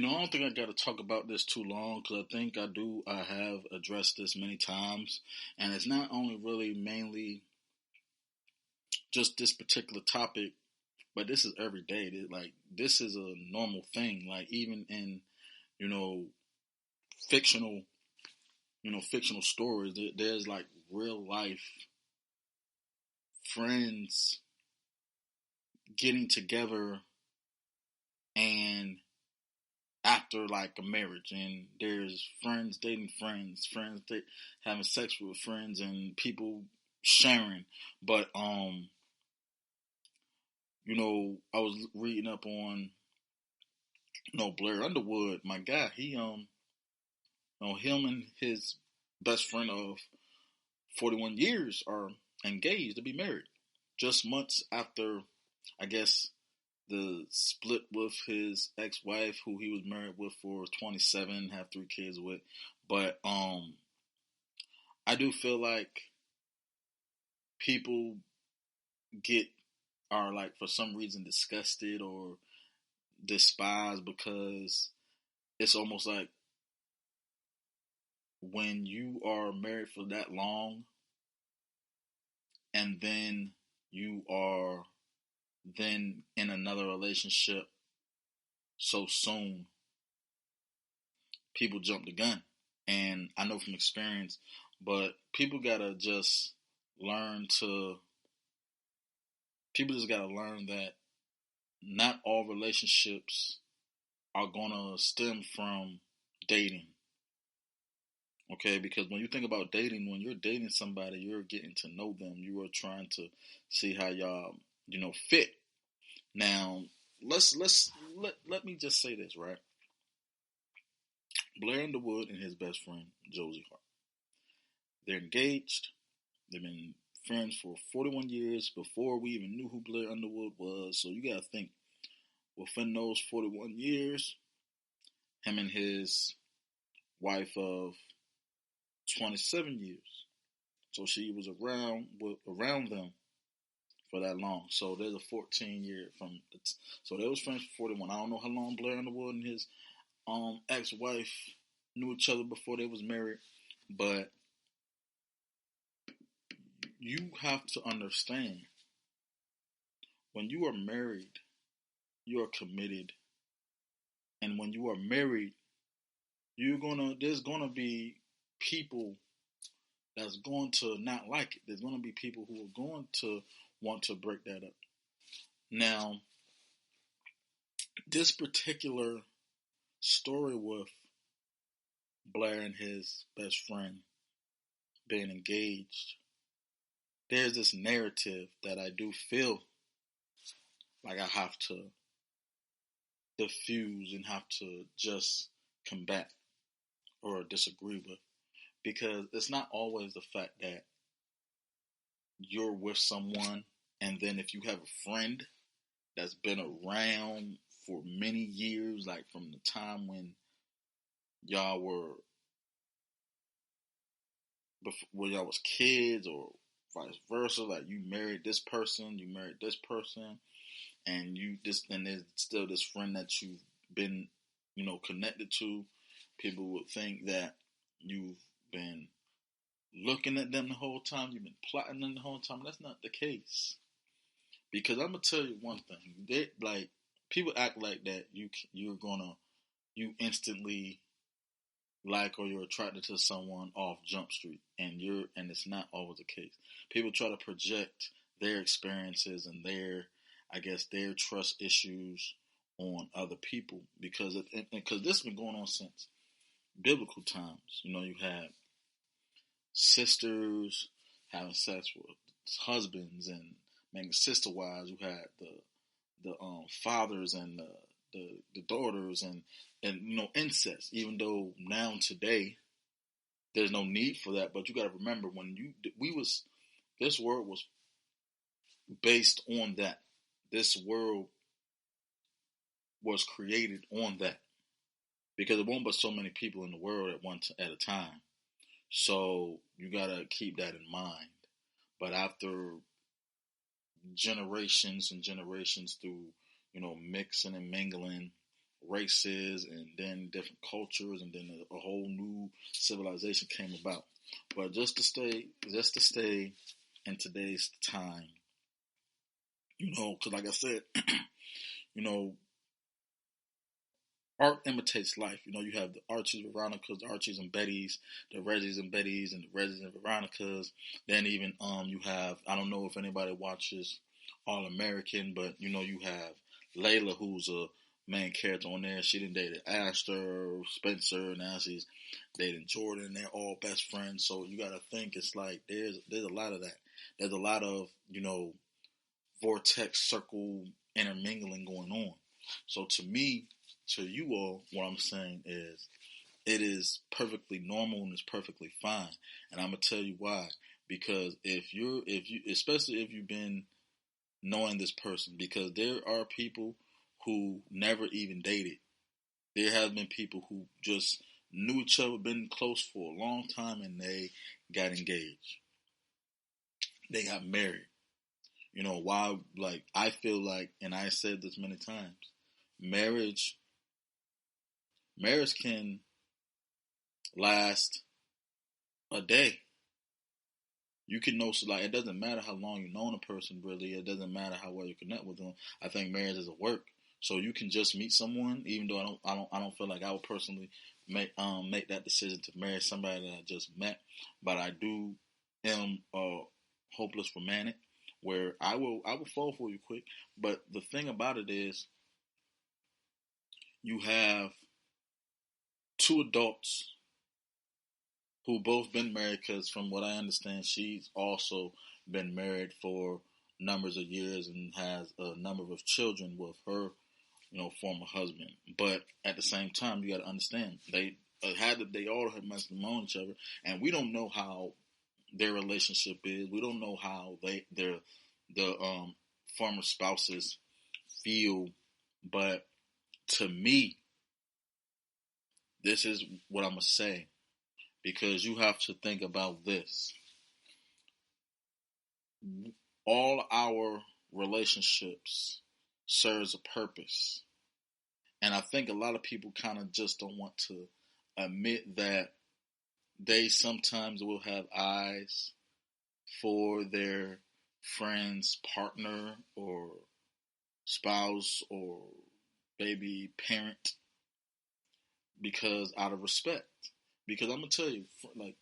I don't think I got to talk about this too long because I think I do. I have addressed this many times, and it's not only really mainly just this particular topic, but this is every day. Like this is a normal thing. Like even in you know fictional fictional stories, there's like real life friends getting together and after like a marriage, and there's friends dating friends, having sex with friends, and people sharing. But I was reading up on Blair Underwood, my guy. He him and his best friend of 41 years are engaged to be married, just months after, I guess, the split with his ex-wife, who he was married with for 27, have 3 kids with. But I do feel like people get are like for some reason disgusted or despised because it's almost like when you are married for that long and then you are then in another relationship so soon, people jump the gun. And I know from experience, but learn to people just gotta learn that not all relationships are gonna stem from dating. Okay, because when you think about dating, when you're dating somebody, you're getting to know them. You are trying to see how y'all, fit. Now, let me just say this, right? Blair Underwood and his best friend Josie Hart. They're engaged. They've been friends for 41 years before we even knew who Blair Underwood was. So you gotta think, within those 41 years, him and his wife of 27 years. So she was around them for that long. So there's a 14-year so they was friends for 41. I don't know how long Blair Underwood and his ex-wife knew each other before they was married, but you have to understand, when you are married, you are committed, and when you are married, there's gonna be people that's going to not like it. There's gonna be people who are going to want to break that up. Now, this particular story with Blair and his best friend being engaged, there's this narrative that I do feel like I have to diffuse and have to just combat or disagree with, because it's not always the fact that you're with someone and then if you have a friend that's been around for many years, like from the time when y'all were when y'all was kids or vice versa, like you married this person, and there's still this friend that you've been, connected to. People would think that you've been looking at them the whole time, you've been plotting them the whole time. That's not the case. Because I'm gonna tell you one thing: like people act like that you instantly like or you're attracted to someone off Jump Street, and it's not always the case. People try to project their experiences and their trust issues on other people because this has been going on since biblical times. You had sisters having sex with husbands and making sister wives. You had the fathers and the daughters and incest. Even though now today there's no need for that, but you got to remember when this world was based on that. This world was created on that because there won't but so many people in the world at a time. So you gotta keep that in mind. But after generations and generations through, mixing and mingling, races and then different cultures, and then a whole new civilization came about. But just to stay in today's time, because like I said, you know, art imitates life. You have the Archies, Veronicas, the Archies and Bettys, the Reggies and Bettys, and the Reggies and Veronicas. Then even you have, I don't know if anybody watches All American, but you have Layla, who's a main character on there. She done dated Astor, Spencer, now she's dating Jordan. They're all best friends. So you got to think it's like there's a lot of that. There's a lot of vortex circle intermingling going on. So to me, to you all, what I'm saying is it is perfectly normal and it's perfectly fine. And I'm gonna tell you why. Because especially if you've been knowing this person, because there are people who never even dated. There have been people who just knew each other, been close for a long time, and they got engaged. They got married. Why? Like, I feel like, and I said this many times, marriage can last a day. You can know, so like, it doesn't matter how long you've known a person, really. It doesn't matter how well you connect with them. I think marriage is a work. So you can just meet someone, even though I don't feel like I would personally make that decision to marry somebody that I just met. But I am hopeless romantic, where I will fall for you quick. But the thing about it is, you have two adults who both been married, because from what I understand, she's also been married for numbers of years and has a number of children with her, former husband. But at the same time, you got to understand they all have messed known each other, and we don't know how their relationship is. We don't know how the former spouses feel. But to me, this is what I'm gonna say. Because you have to think about this. All our relationships serves a purpose. And I think a lot of people kind of just don't want to admit that they sometimes will have eyes for their friend's partner or spouse or baby parent, because out of respect. Because I'm going to tell you, like,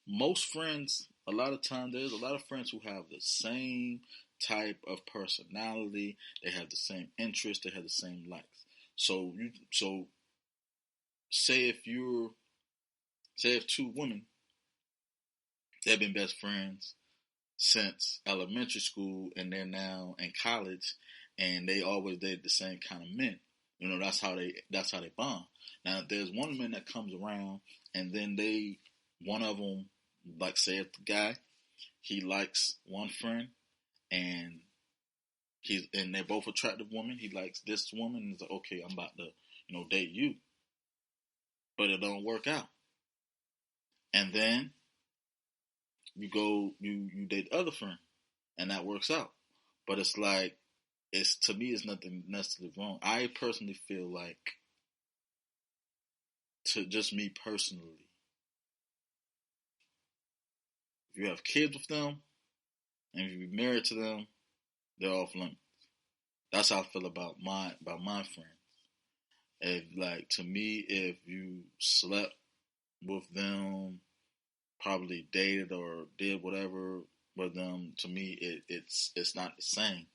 most friends, a lot of times, there's a lot of friends who have the same type of personality. They have the same interests. They have the same likes. So say if two women, they've been best friends since elementary school, and they're now in college, and they always dated the same kind of men. That's how they bond. Now, if there's one man that comes around, and then one of them, like, say if the guy, he likes one friend, and they're both attractive women. He likes this woman, and he's like, okay, I'm about to, date you, but it don't work out. And then you date the other friend, and that works out. But it's like, to me, it's nothing necessarily wrong. I personally feel like, to just me personally, if you have kids with them, and if you're married to them, they're off limits. That's how I feel about my friends. If, like, to me, if you slept with them, probably dated or did whatever with them, to me, it's not the same,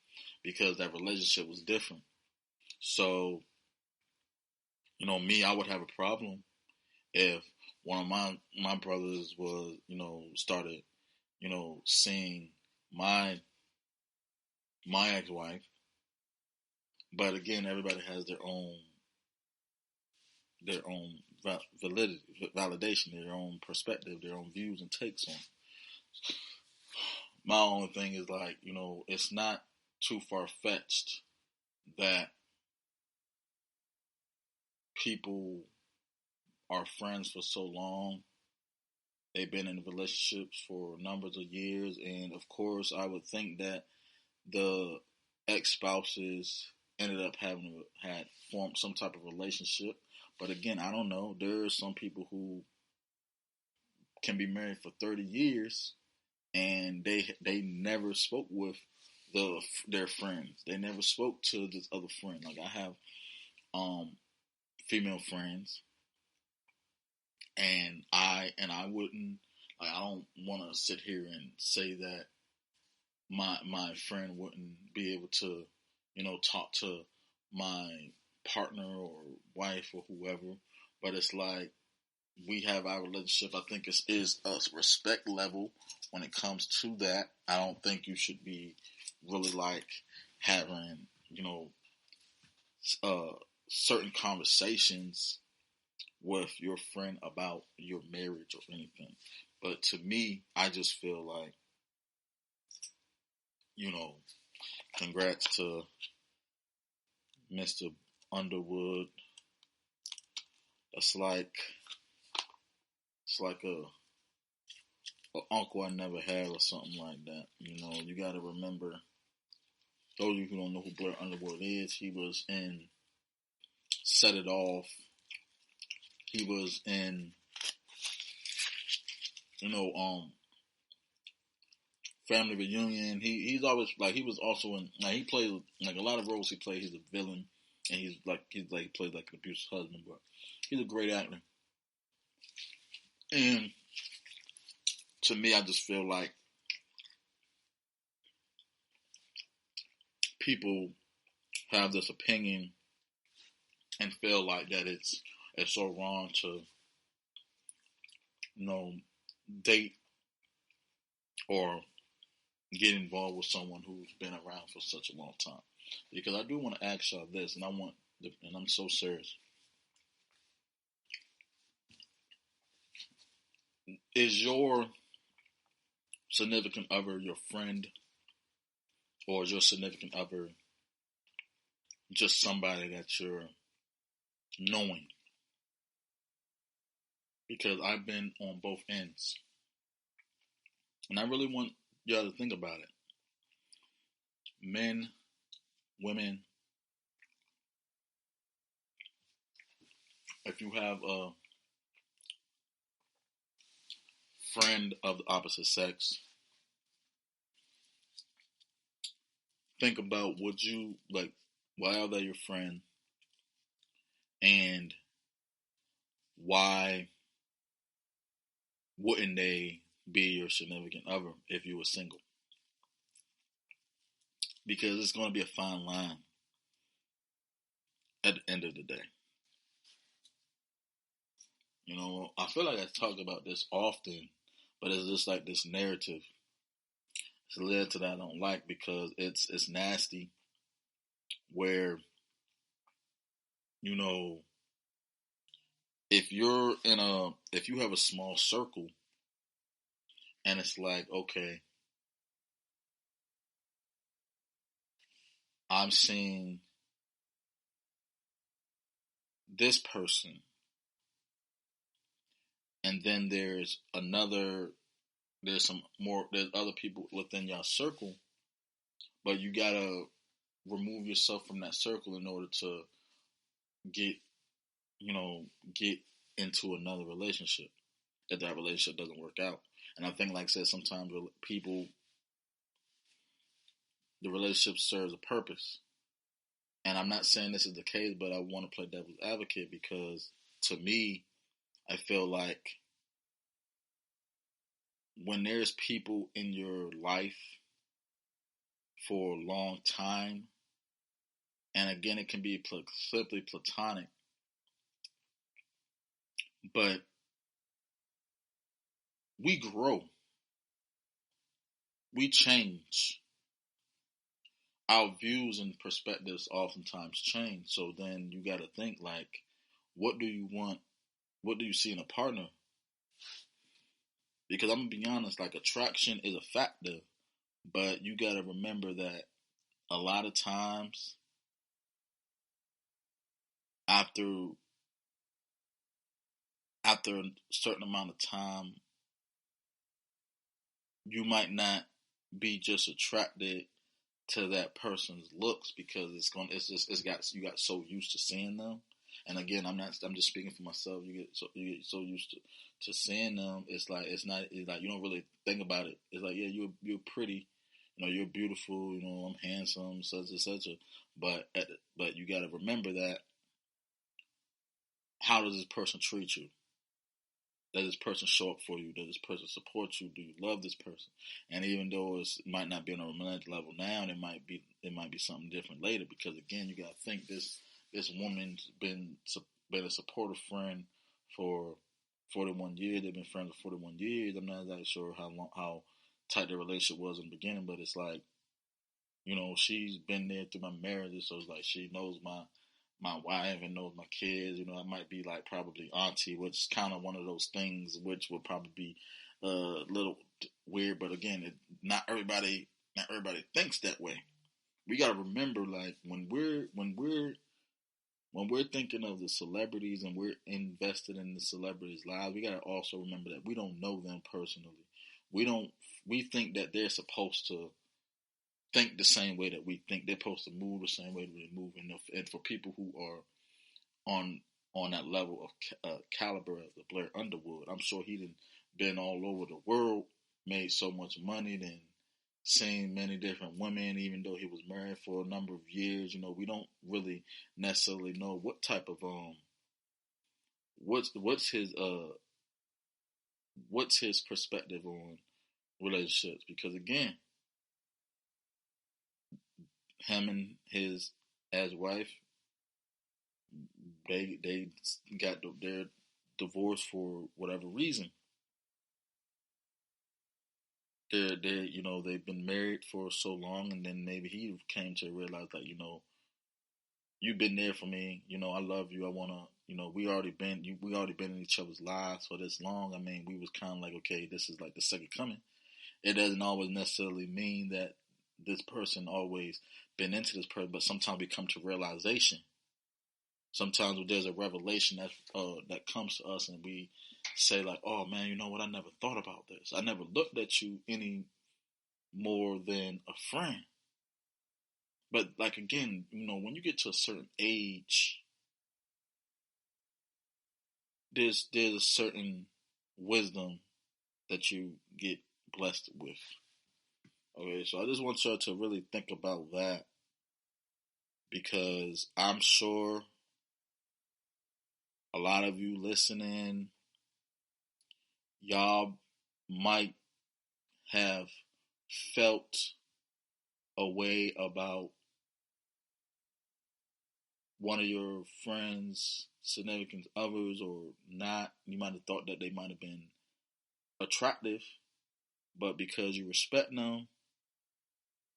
because that relationship was different. So, me, I would have a problem if one of my brothers was, started, seeing my ex-wife. But again, everybody has their own validity, validation, their own perspective, their own views and takes on it. My only thing is, like, it's not too far-fetched that people are friends for so long. They've been in relationships for numbers of years, and of course, I would think that the ex-spouses ended up had formed some type of relationship. But again, I don't know. There are some people who can be married for 30 years and they never spoke with their friends. They never spoke to this other friend. Like I have um female friends, and I wouldn't, like, I don't want to sit here and say that my friend wouldn't be able to, talk to my partner or wife or whoever. But it's like we have our relationship. I think it is a respect level when it comes to that. I don't think you should be really like having, uh, certain conversations with your friend about your marriage or anything. But to me, I just feel like, you know, congrats to Mr. Underwood. It's like a uncle I never had or something like that. You got to remember. Those of you who don't know who Blair Underwood is, he was in Set It Off. He was in, Family Reunion. He's always like, he was also in, like, he played like a lot of roles he played. He's a villain, and he plays like an abusive husband, but he's a great actor. And to me, I just feel like people have this opinion and feel like that it's so wrong to, you know date or get involved with someone who's been around for such a long time. Because I do want to ask y'all this, and I'm so serious. Is your significant other your friend, or is your significant other just somebody that you're knowing? Because I've been on both ends, and I really want y'all to think about it. Men, women, if you have a friend of the opposite sex, think about, would you like, why are they your friend, and why wouldn't they be your significant other if you were single? Because it's going to be a fine line at the end of the day. I feel like I talk about this often, but it's just like this narrative. It's a narrative that I don't like because it's nasty. Where, you know, if you have a small circle, and it's like, okay, I'm seeing this person, and then there's other people within your circle, but you gotta remove yourself from that circle in order to get, get into another relationship if that relationship doesn't work out. And I think, like I said, sometimes the relationship serves a purpose. And I'm not saying this is the case, but I want to play devil's advocate because, to me, I feel like when there's people in your life for a long time, and again, it can be simply platonic, but we grow, we change, our views and perspectives oftentimes change. So then you got to think, like, what do you want? What do you see in a partner? Because I'm gonna be honest, like, attraction is a factor, but you got to remember that a lot of times after a certain amount of time, you might not be just attracted to that person's looks because it's got you got so used to seeing them. And again, I'm just speaking for myself. You get so used to seeing them. It's like you don't really think about it. It's like, yeah, you're pretty, you're beautiful, I'm handsome, such and such. But you got to remember that, how does this person treat you? Does this person show up for you? Does this person support you? Do you love this person? And even though it might not be on a romantic level now, it might be something different later. Because again, you got to think this woman's been a supportive friend for 41 years. They've been friends for 41 years. I'm not exactly sure how tight their relationship was in the beginning, but it's like, she's been there through my marriage, so it's like she knows my wife and knows my kids. I might be like probably auntie, which is kind of one of those things which would probably be a little weird. But again, not everybody thinks that way. We gotta remember, like when we're thinking of the celebrities and we're invested in the celebrities' lives, we gotta also remember that we don't know them personally. We don't. We think that they're supposed to think the same way that we think. They're supposed to move the same way that we move. And for people who are on that level of caliber of the Blair Underwood, I'm sure he done been all over the world, made so much money, then seen many different women. Even though he was married for a number of years, we don't really necessarily know what type of what's his perspective on relationships. Because again, him and his ex-wife, they got their divorce for whatever reason. They've been married for so long, and then maybe he came to realize that, you've been there for me. I love you. I wanna. We already been in each other's lives for this long. I mean, we was kind of like, okay, this is like the second coming. It doesn't always necessarily mean that this person always been into this person, but sometimes we come to realization. Sometimes there's a revelation that comes to us, and we say like, "Oh man, you know what? I never thought about this. I never looked at you any more than a friend." But like again, when you get to a certain age, there's a certain wisdom that you get blessed with. Okay, so I just want y'all to really think about that, because I'm sure a lot of you listening, y'all might have felt a way about one of your friends, significant others, or not. You might have thought that they might have been attractive, but because you respect them,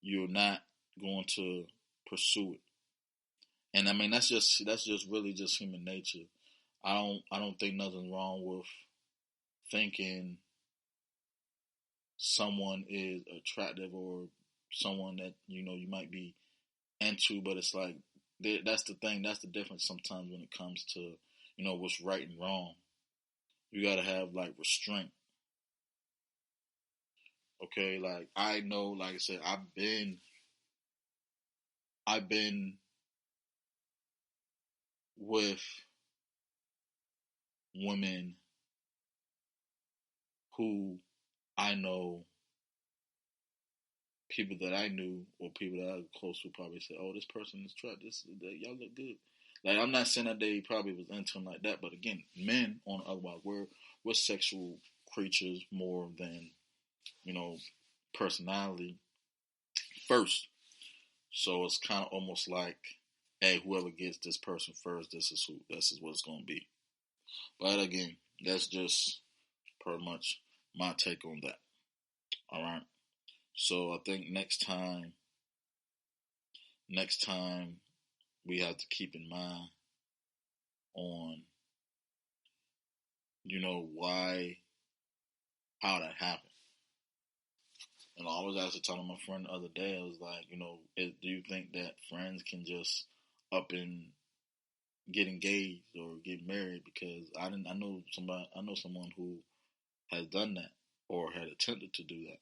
you're not going to pursue it. And I mean, that's just really just human nature. I don't think nothing's wrong with thinking someone is attractive, or someone that you might be into, but it's like that's the thing. That's the difference sometimes when it comes to what's right and wrong. You gotta have like restraint. Okay, like I know, like I said, I've been with women who I know, people that I knew or people that I was close to probably said, "Oh, this person is trapped. Y'all look good." Like I'm not saying that they probably was into him like that, but again, men on the otherwise we're sexual creatures more than you know personality first. So it's kind of almost like, hey, whoever gets this person first, this is what it's gonna be. But again, that's just pretty much my take on that. All right. So I think next time we have to keep in mind on why, how that happened. And I was actually telling my friend the other day, I was like, do you think that friends can just up and get engaged or get married? Because I know someone who has done that or had attempted to do that.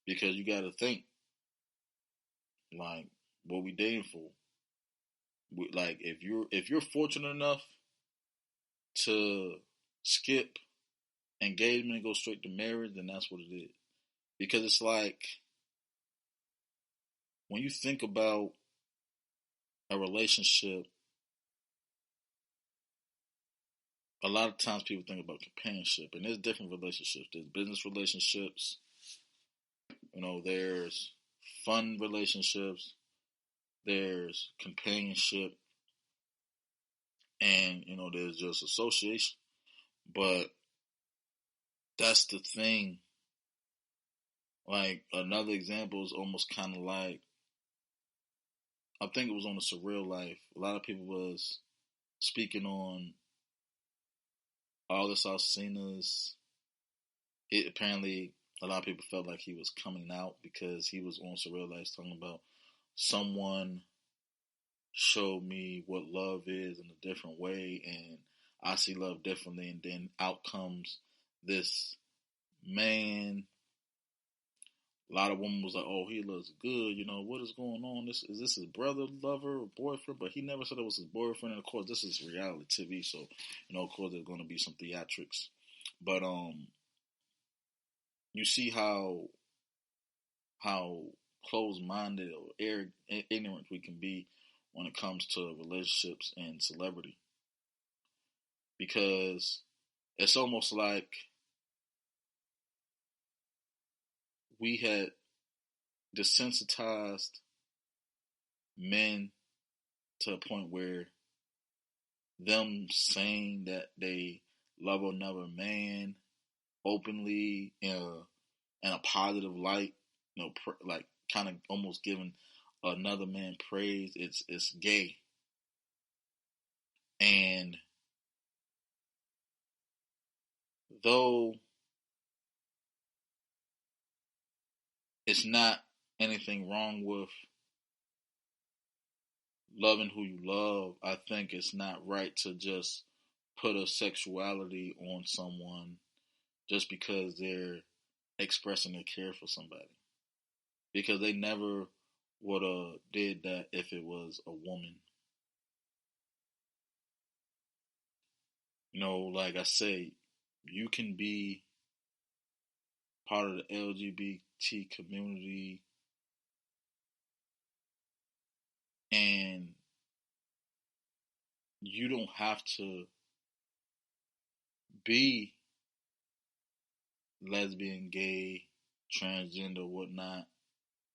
Because you got to think, Like, what we dating for? Like, if you're fortunate enough to skip engagement and go straight to marriage, then that's what it is. Because it's like when you think about a relationship, a lot of times people think about companionship, and there's different relationships. There's business relationships, there's fun relationships, there's companionship, and there's just association. But that's the thing. Like, another example is almost kind of like, I think it was on the Surreal Life. A lot of people was speaking on all this Alsina's. It apparently a lot of people felt like he was coming out because he was on Surreal Life talking about someone showed me what love is in a different way, and I see love differently, and then out comes this man. A lot of women was like, "Oh, he looks good. What is going on? Is this his brother, lover, or boyfriend?" But he never said it was his boyfriend. And of course, this is reality TV, so of course, there's going to be some theatrics. But you see how closed-minded or ignorant we can be when it comes to relationships and celebrity, because it's almost like we had desensitized men to a point where them saying that they love another man openly in a positive light, like kind of almost giving another man praise, it's gay. And though it's not anything wrong with loving who you love, I think it's not right to just put a sexuality on someone just because they're expressing their care for somebody. Because they never would have did that if it was a woman. Like I say, you can be part of the LGBT community and you don't have to be lesbian, gay, transgender, whatnot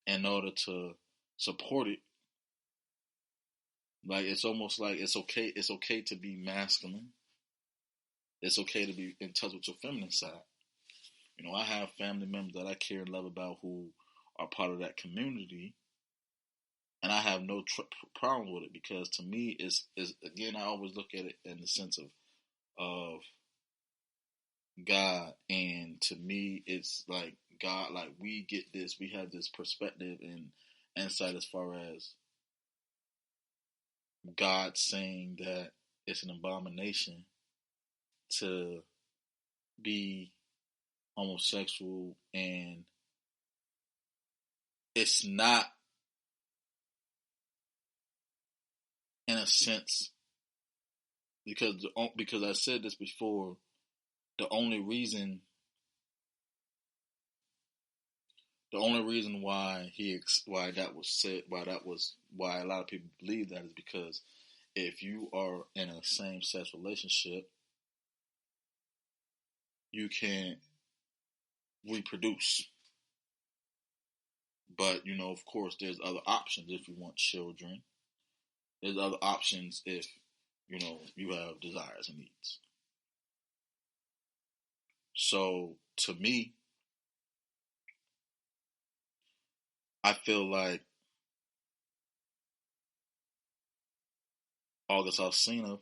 in order to support it. Like, it's almost like it's okay to be masculine. It's okay to be in touch with your feminine side. I have family members that I care and love about who are part of that community, and I have no problem with it, because to me, is again, I always look at it in the sense of God, and to me, it's like God, like we get this, we have this perspective and insight as far as God saying that it's an abomination to be homosexual, and it's not, in a sense, because I said this before, the only reason why that was said, why a lot of people believe that, is because if you are in a same sex relationship, you can reproduce. But of course, there's other options if you want children. There's other options if you have desires and needs. So to me, I feel like August Alsina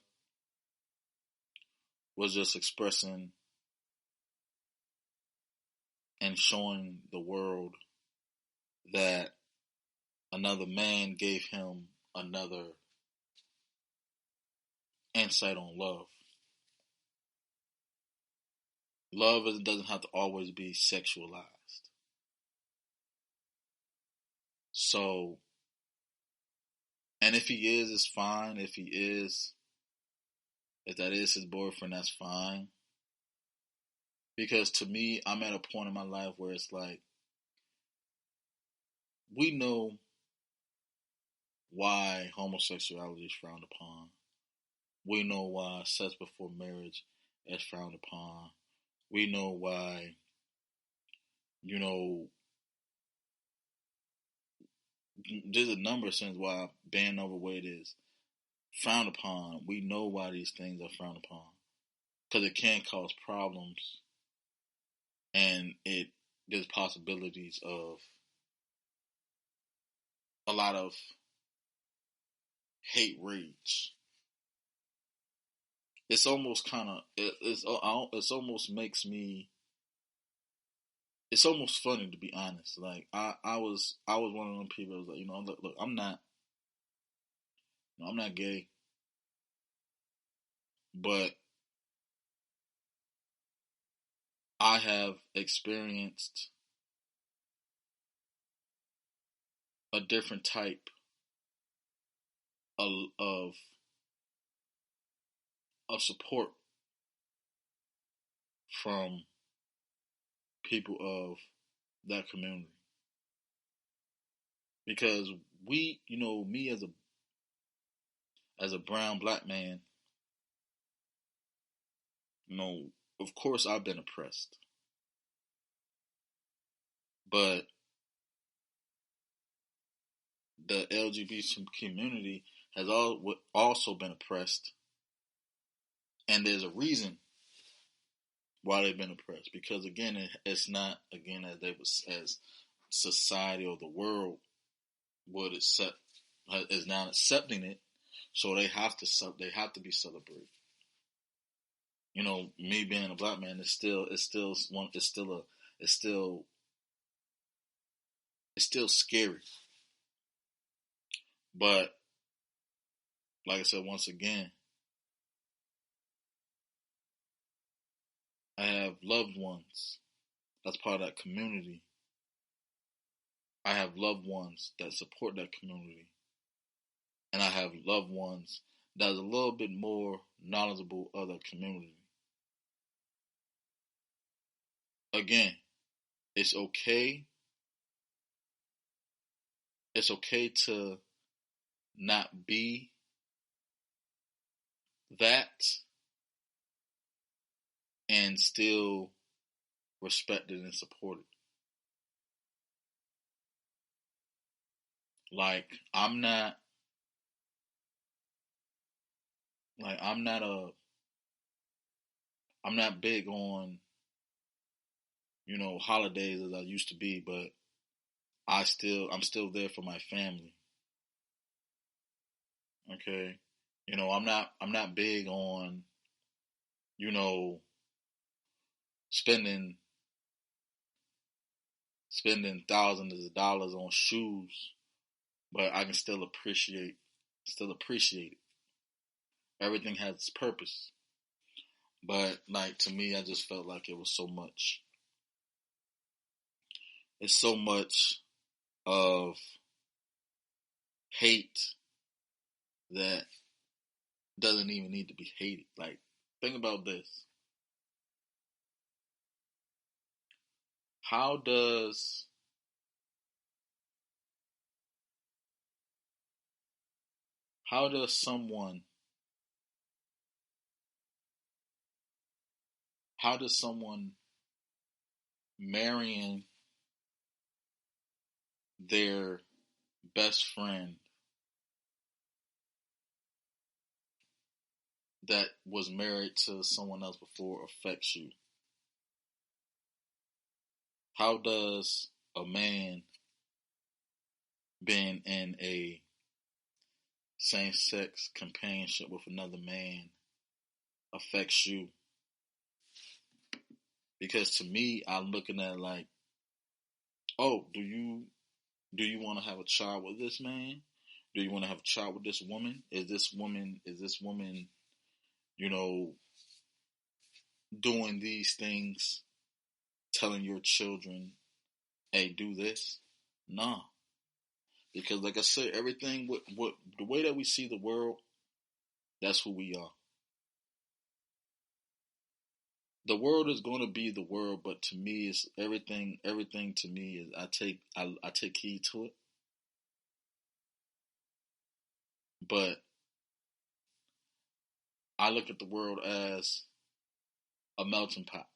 was just expressing and showing the world that another man gave him another insight on love. Love doesn't have to always be sexualized. So And if he is, it's fine. If that is his boyfriend, that's fine. Because to me, I'm at a point in my life where it's like, we know why homosexuality is frowned upon. We know why sex before marriage is frowned upon. We know why, you know, there's a number of reasons why being overweight is frowned upon. We know why these things are frowned upon. Because it can cause problems, and there's possibilities of a lot of hate rage. It's almost kind of it's almost makes me, it's almost funny, to be honest. Like I was one of them people that was like, look, I'm not gay, but I have experienced a different type of support from people of that community, because me as a brown black man, you know, of course I've been oppressed, but the LGBT community has also been oppressed, and there's a reason why they've been oppressed. Because again, it's not, again, as society or the world would accept, is not accepting it, so they have to be celebrated. Me being a black man, it's still scary. But like I said, once again, I have loved ones that's part of that community. I have loved ones that support that community. And I have loved ones that's a little bit more knowledgeable of the community. Again, it's okay. It's okay to not be that and still respected and supported. Like like I'm not a I'm not big on, holidays as I used to be, but I'm still there for my family. Okay. I'm not big on, you know, spending thousands of dollars on shoes, but I can still appreciate it. Everything has its purpose. But like, to me, I just felt like it was so much. It's so much of hate that doesn't even need to be hated. Like, think about this. How does how does someone marrying their best friend that was married to someone else before affects you? How does a man being in a same sex companionship with another man affects you? Because to me, I'm looking at it like, oh, do you want to have a child with this man? Do you want to have a child with this woman? Is this woman, you know, doing these things, telling your children, hey, do this? No. Because, like I said, everything what the way that we see the world, that's who we are. The world is going to be the world, but to me, it's everything. Everything to me is I take heed to it, but I look at the world as a melting pot.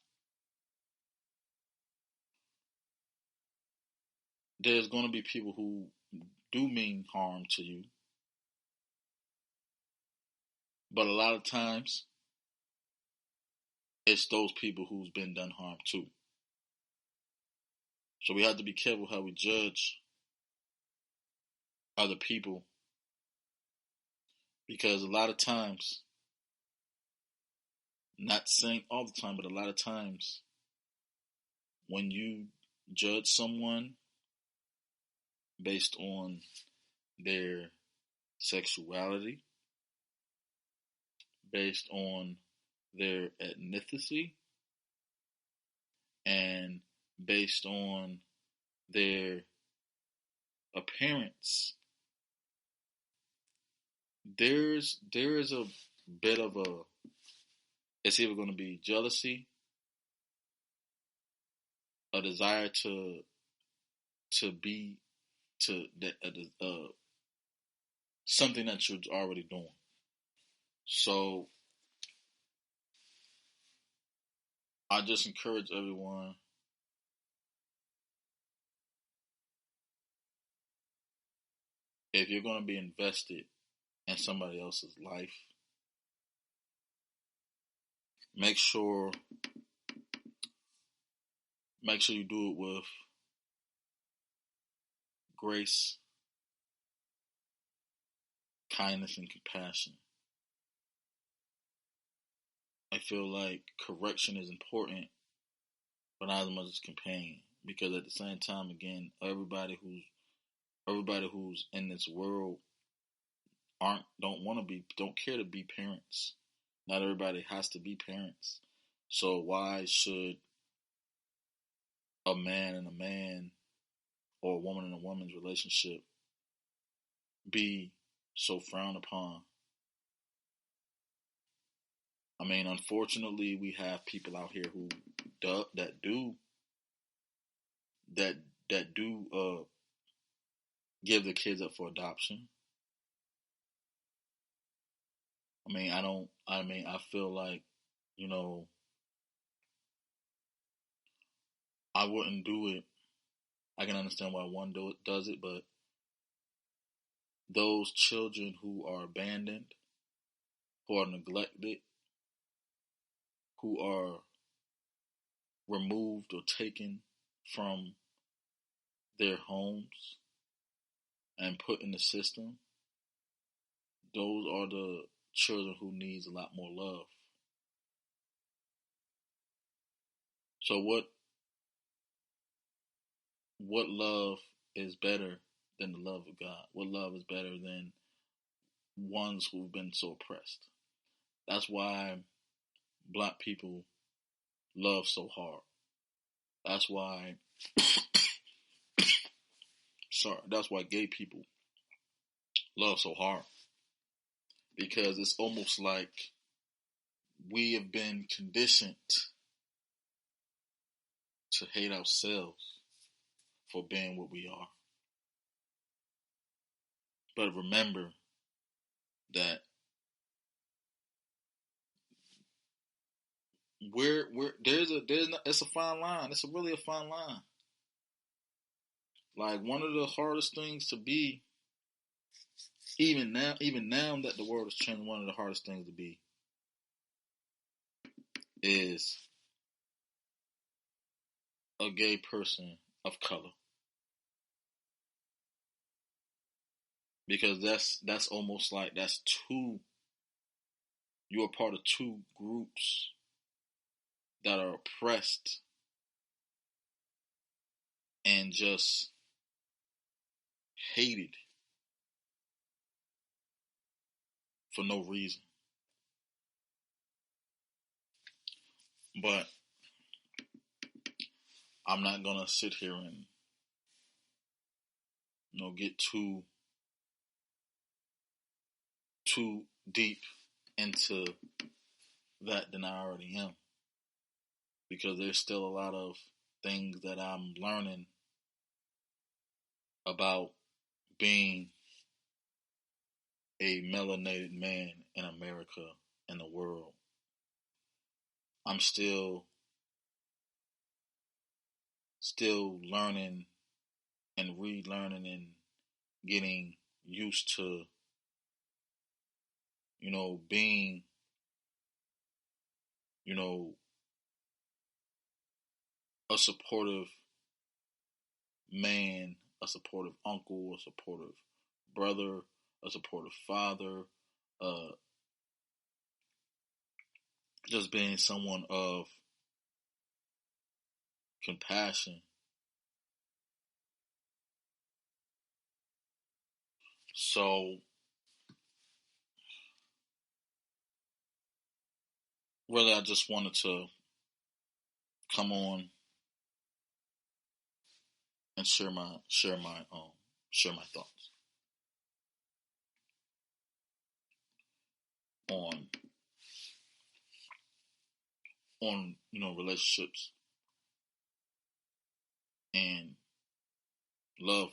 There's going to be people who do mean harm to you, but a lot of times it's those people who's been done harm too. So we have to be careful how we judge other people because a lot of times, not saying all the time, but a lot of times when you judge someone based on their sexuality, based on their ethnicity, and based on their appearance, there is a bit of a it's either going to be jealousy, a desire to be to that something that you're already doing. So I just encourage everyone, if you're going to be invested in somebody else's life, make sure you do it with grace, kindness, and compassion. I feel like correction is important, but not as much as companion. Because at the same time, again, everybody who's in this world aren't don't care to be parents. Not everybody has to be parents. So why should a man and a man or a woman and a woman's relationship be so frowned upon? I mean, unfortunately, we have people out here who that do that that do give the kids up for adoption. I mean, I don't. I mean, I feel like, you know, I wouldn't do it. I can understand why one does it, but those children who are abandoned, who are neglected, who are removed or taken from their homes and put in the system, those are the children who needs a lot more love. So what love is better than the love of God? What love is better than ones who've been so oppressed? That's why black people love so hard. That's why that's why gay people love so hard. Because it's almost like we have been conditioned to hate ourselves for being what we are. But remember that it's a fine line. It's really a fine line. Like one of the hardest things to be, even now that the world is changing, one of the hardest things to be is a gay person of color. Because that's almost like that's two you're a part of two groups that are oppressed and just hated for no reason. But I'm not gonna sit here and get too deep into that than I already am, because there's still a lot of things that I'm learning about being a melanated man in America and the world. I'm still learning and relearning and getting used to, being, you know, a supportive man, a supportive uncle, a supportive brother, a supportive father, uh, just being someone of compassion. So really, I just wanted to come on and share my thoughts on relationships and love.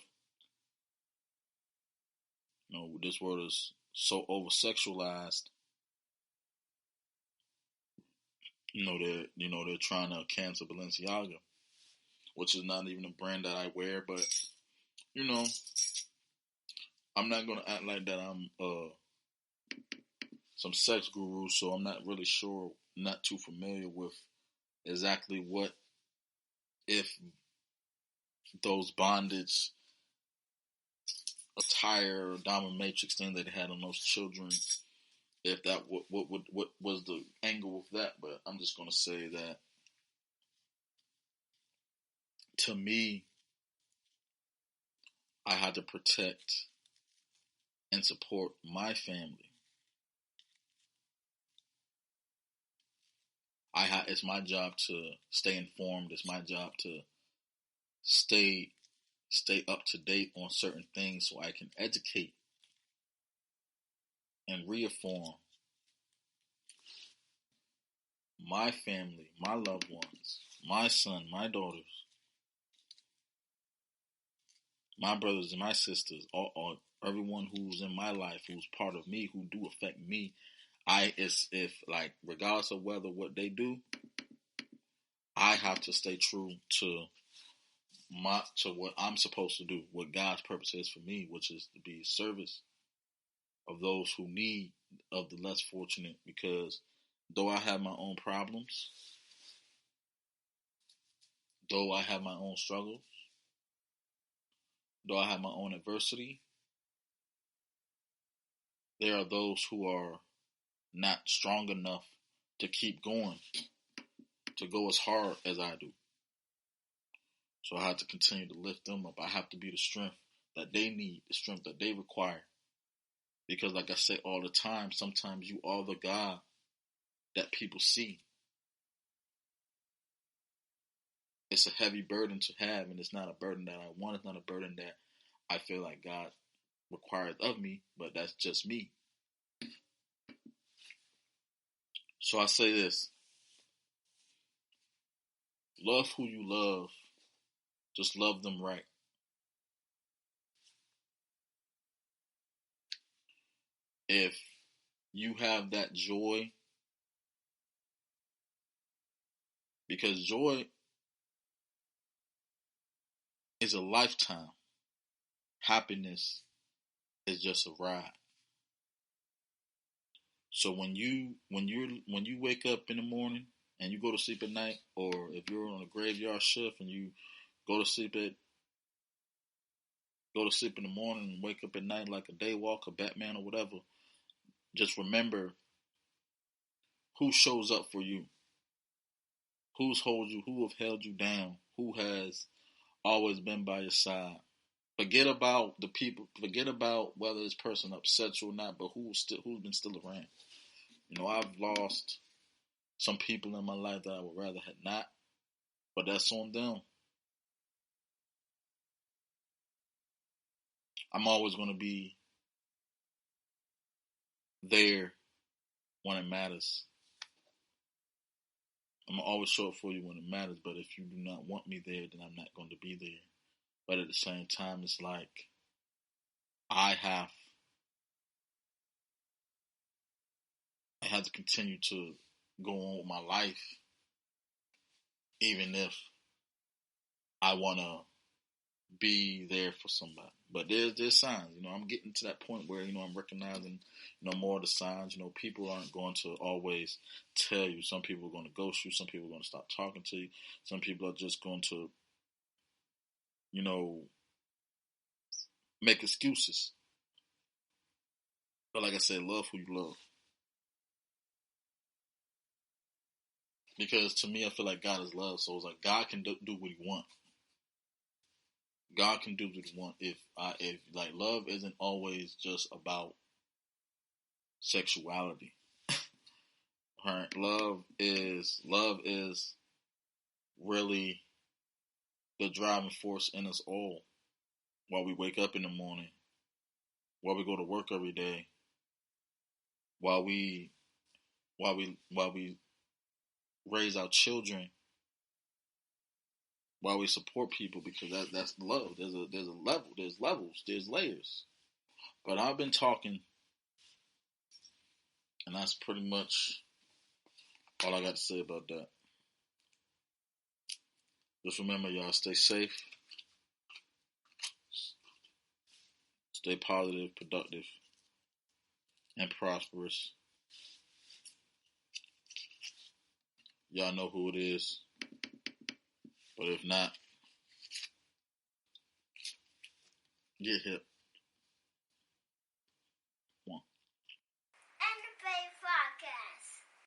This world is so over sexualized. They're trying to cancel Balenciaga, which is not even a brand that I wear. But you know, I'm not gonna act like that I'm some sex guru, so I'm not really sure, not too familiar with exactly what, if those bondage attire or dominatrix thing that they had on those children, if that what was the angle of that. But I'm just gonna say that, to me, I had to protect and support my family. It's my job to stay informed. It's my job to stay up to date on certain things so I can educate and reaffirm my family, my loved ones, my son, my daughters, my brothers and my sisters, all everyone who's in my life, who's part of me, who do affect me. It's if like regardless of whether what they do, I have to stay true to what I'm supposed to do, what God's purpose is for me, which is to be service of those who need, of the less fortunate. Because though I have my own problems, though I have my own struggles, though I have my own adversity, there are those who are not strong enough to keep going, to go as hard as I do. So I have to continue to lift them up. I have to be the strength that they need, the strength that they require. Because like I say all the time, sometimes you are the God that people see. It's a heavy burden to have, and it's not a burden that I want. It's not a burden that I feel like God requires of me, but that's just me. So I say this: love who you love, just love them right. If you have that joy, because joy is a lifetime, happiness is just a ride. So when you wake up in the morning and you go to sleep at night, or if you're on a graveyard shift and you go to sleep at go to sleep in the morning and wake up at night like a daywalker, Batman or whatever, just remember who shows up for you, who's hold you, who have held you down, who has always been by your side. Forget about the people. Forget about whether this person upsets you or not, but who's been still around. I've lost some people in my life that I would rather had not, but that's on them. I'm always going to be there when it matters. I'm gonna always show up for you when it matters. But if you do not want me there, then I'm not going to be there. But at the same time, it's like I have I have to continue to go on with my life, even if I want to be there for somebody. But there's signs. I'm getting to that point where I'm recognizing more of the signs. People aren't going to always tell you. Some people are going to ghost you. Some people are going to stop talking to you. Some people are just going to you know make excuses. But like I said, love who you love. Because to me, I feel like God is love. So it's like God can do what He wants. God can do what He wants. If like love isn't always just about sexuality. Right? Love is really the driving force in us all. While we wake up in the morning, while we go to work every day, while we raise our children, while we support people, because that's love. There's a level. There's levels. There's layers. But I've been talking, and that's pretty much all I got to say about that. Just remember, y'all, stay safe, stay positive, productive, and prosperous. Y'all know who it is. But if not, get hip.